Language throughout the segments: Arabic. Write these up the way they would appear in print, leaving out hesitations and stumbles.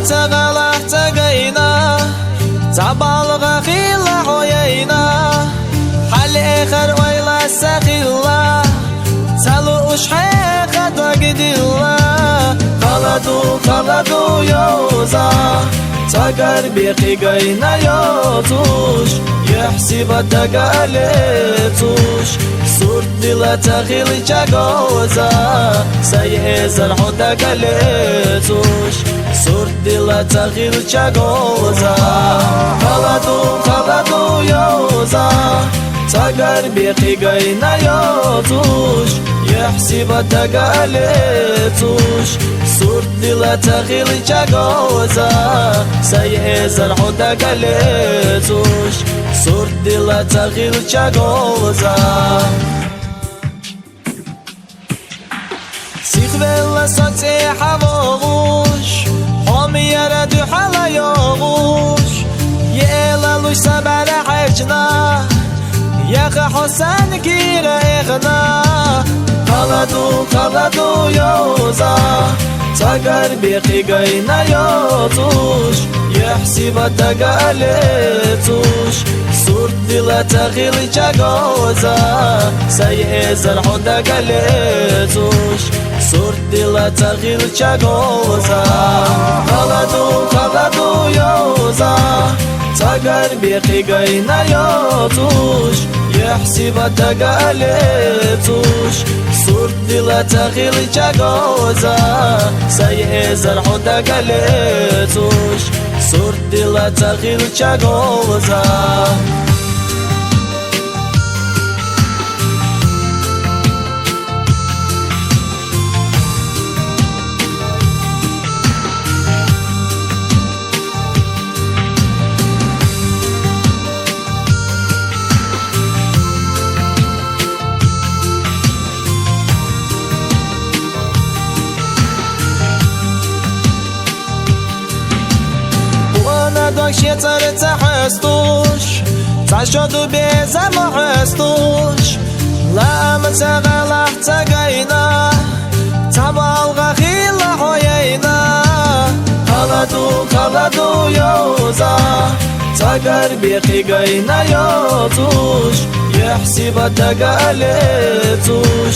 تغلح تقينا تبالغ خيلا حوينا حل اخر ويلا سخيلا تلوش حيخة وقديلا خلدو يوزا تقر بيقي قينا يوتوش يحسب تقاليتوش صورت دلا تغيل جاقوزا سيئز الحد قاليتوش صورت دلا تغيل جاقوزا خلدو يوزا تقر بيقي قينا يوتوش يحسب تقاليتوش صورت دلا تغيل جاقوزا سيئز الحد قاليتوش صورت دلا تغيل جاقوزا سيخ بلا صوتي حبوغوش حومي يردو حلا يوغوش يألا لوش سبع حجنا يا حسن كيرا إغنا خلدو يوزا تقر بيقي قينا يوتوش يحسب تقاليتوش صورت دلا تغيل جاقوزا سيئز الحد قاليتوش صورت دلا تغيل جاقوزا خلدو يوزا تقر بيقي قينا يوتوش يحسب تقاليتوش صورت دلا تغيل جاقوزا سيئز الحد قاليتوش صورت دلا تغيل جاقوزا داش يتر تحستوش تعشدو بيزا محستوش لا متغلح تقينا تبالغ خيلا حوينا خلدو يوزا تقر بيقي قينا يوتوش يحسب تقاليتوش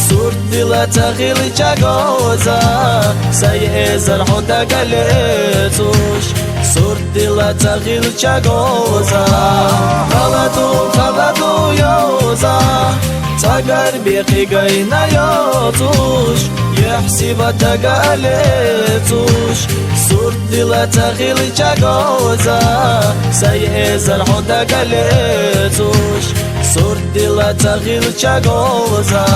صورت دلا تغيل جاقوزا سيئز الحد قاليتوش صورت دلا تغيل جاقوزا خلدو يوزا تقر بيقي قينا يوتوش يحسب تقاليتوش صورت دلا تغيل جاقوزا سيئز الحد قاليتوش صورت دلا تغيل جاقوزا